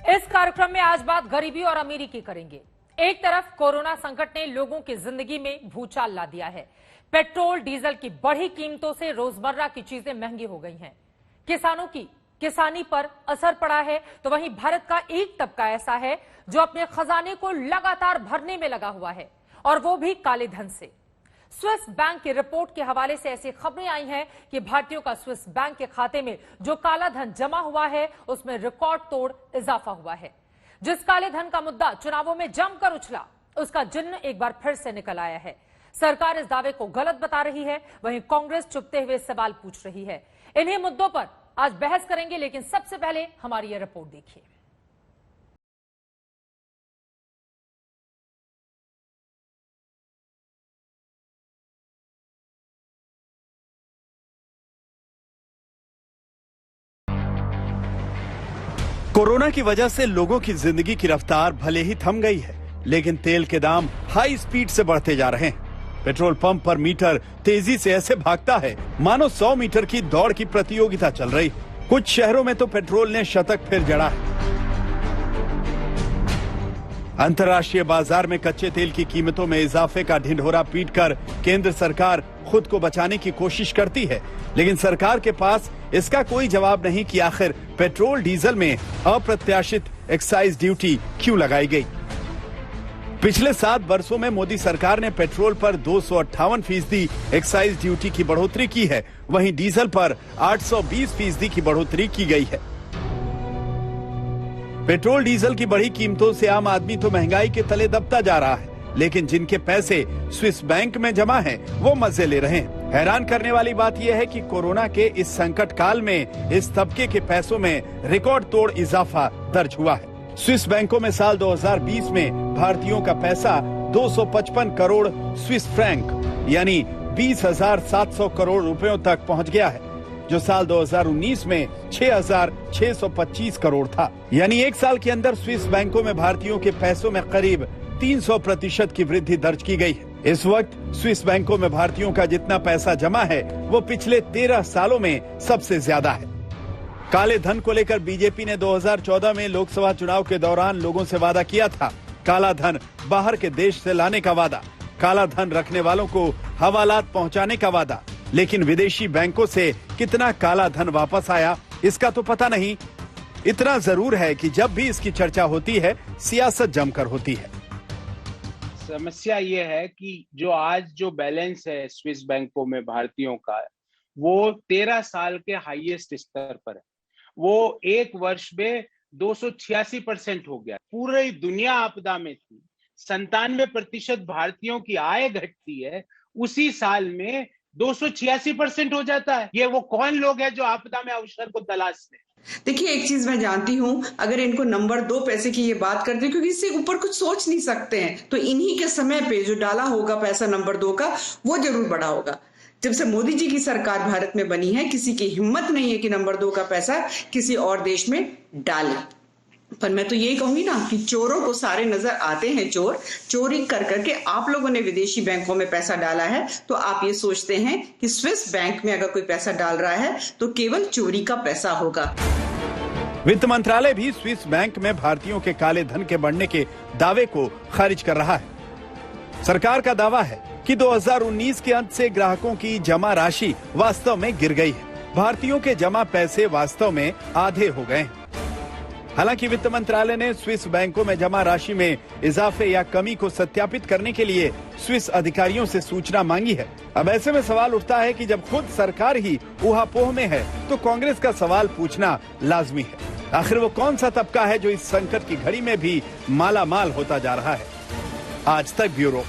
इस कार्यक्रम में आज बात गरीबी और अमीरी की करेंगे। एक तरफ कोरोना संकट ने लोगों की जिंदगी में भूचाल ला दिया है। पेट्रोल डीजल की बढ़ी कीमतों से रोजमर्रा की चीजें महंगी हो गई हैं। किसानों की किसानी पर असर पड़ा है, तो वहीं भारत का एक तबका ऐसा है जो अपने खजाने को लगातार भरने में लगा हुआ है, और वो भी काले धन से। स्विस बैंक की रिपोर्ट के हवाले से ऐसी खबरें आई हैं कि भारतीयों का स्विस बैंक के खाते में जो काला धन जमा हुआ है उसमें रिकॉर्ड तोड़ इजाफा हुआ है। जिस काले धन का मुद्दा चुनावों में जमकर उछला, उसका जिन्न एक बार फिर से निकल आया है। सरकार इस दावे को गलत बता रही है, वहीं कांग्रेस चुपते हुए सवाल पूछ रही है। इन्हीं मुद्दों पर आज बहस करेंगे, लेकिन सबसे पहले हमारी यह रिपोर्ट देखिए। कोरोना की वजह से लोगों की जिंदगी की रफ्तार भले ही थम गई है, लेकिन तेल के दाम हाई स्पीड से बढ़ते जा रहे हैं। पेट्रोल पंप पर मीटर तेजी से ऐसे भागता है मानो 100 मीटर की दौड़ की प्रतियोगिता चल रही। कुछ शहरों में तो पेट्रोल ने शतक फिर जड़ा है। अंतर्राष्ट्रीय बाजार में कच्चे तेल की कीमतों में इजाफे का ढिंढोरा पीटकर केंद्र सरकार खुद को बचाने की कोशिश करती है, लेकिन सरकार के पास इसका कोई जवाब नहीं कि आखिर पेट्रोल डीजल में अप्रत्याशित एक्साइज ड्यूटी क्यों लगाई गई। पिछले 7 वर्षों में मोदी सरकार ने पेट्रोल पर 258% एक्साइज ड्यूटी की बढ़ोतरी की है, वहीं डीजल पर 820% की बढ़ोतरी की गई है। पेट्रोल डीजल की बढ़ी कीमतों से आम आदमी तो महंगाई के तले दबता जा रहा है, लेकिन जिनके पैसे स्विस बैंक में जमा हैं, वो मजे ले रहे हैं। हैरान करने वाली बात यह है कि कोरोना के इस संकट काल में इस तबके के पैसों में रिकॉर्ड तोड़ इजाफा दर्ज हुआ है। स्विस बैंकों में साल 2020 में भारतीयों का पैसा 255 करोड़ स्विस फ्रैंक यानी 20,700 करोड़ रुपयों तक पहुंच गया है, जो साल 2019 में 6,625 करोड़ था। यानी एक साल के अंदर स्विस बैंकों में भारतीयों के पैसों में करीब 300% की वृद्धि दर्ज की गई है। इस वक्त स्विस बैंकों में भारतीयों का जितना पैसा जमा है वो पिछले 13 सालों में सबसे ज्यादा है। काले धन को लेकर बीजेपी ने 2014 में लोकसभा चुनाव के दौरान लोगों से वादा किया था। काला धन बाहर के देश से लाने का वादा, काला धन रखने वालों को हवालात पहुंचाने का वादा, लेकिन विदेशी बैंकों से कितना काला धन वापस आया इसका तो पता नहीं। इतना जरूर है कि जब भी इसकी चर्चा होती है, सियासत जमकर होती है। समस्या ये है कि जो बैलेंस है स्विस बैंकों में भारतीयों का, वो 13 साल के हाईएस्ट स्तर पर है। वो एक वर्ष में 286% हो गया। पूरी दुनिया आपदा में थी, 97% भारतीयों की आय घटती है, उसी साल में 286% हो जाता है। ये वो कौन लोग हैं जो आपदा में अवसर को तलाशते हैं? देखिए, एक चीज मैं जानती हूँ, अगर इनको नंबर 2 पैसे की ये बात करते हैं, क्योंकि इससे ऊपर कुछ सोच नहीं सकते हैं, तो इन्हीं के समय पे जो डाला होगा पैसा नंबर 2 का, वो जरूर बड़ा होगा। जब से मोदी जी की सरकार भारत में बनी है, किसी की हिम्मत नहीं है कि नंबर 2 का पैसा किसी और देश में डाले। पर मैं तो यही कहूंगी ना कि चोरों को सारे नजर आते हैं। चोरी कर करके आप लोगों ने विदेशी बैंकों में पैसा डाला है, तो आप ये सोचते हैं कि स्विस बैंक में अगर कोई पैसा डाल रहा है तो केवल चोरी का पैसा होगा। वित्त मंत्रालय भी स्विस बैंक में भारतीयों के काले धन के बढ़ने के दावे को खारिज कर रहा है। सरकार का दावा है कि 2019 के अंत से ग्राहकों की जमा राशि वास्तव में गिर गई है। भारतीयों के जमा पैसे वास्तव में आधे हो गए हैं। हालांकि वित्त मंत्रालय ने स्विस बैंकों में जमा राशि में इजाफे या कमी को सत्यापित करने के लिए स्विस अधिकारियों से सूचना मांगी है। अब ऐसे में सवाल उठता है कि जब खुद सरकार ही ऊहापोह में है, तो कांग्रेस का सवाल पूछना लाजमी है। आखिर वो कौन सा तबका है जो इस संकट की घड़ी में भी माला माल होता जा रहा है? आज तक ब्यूरो।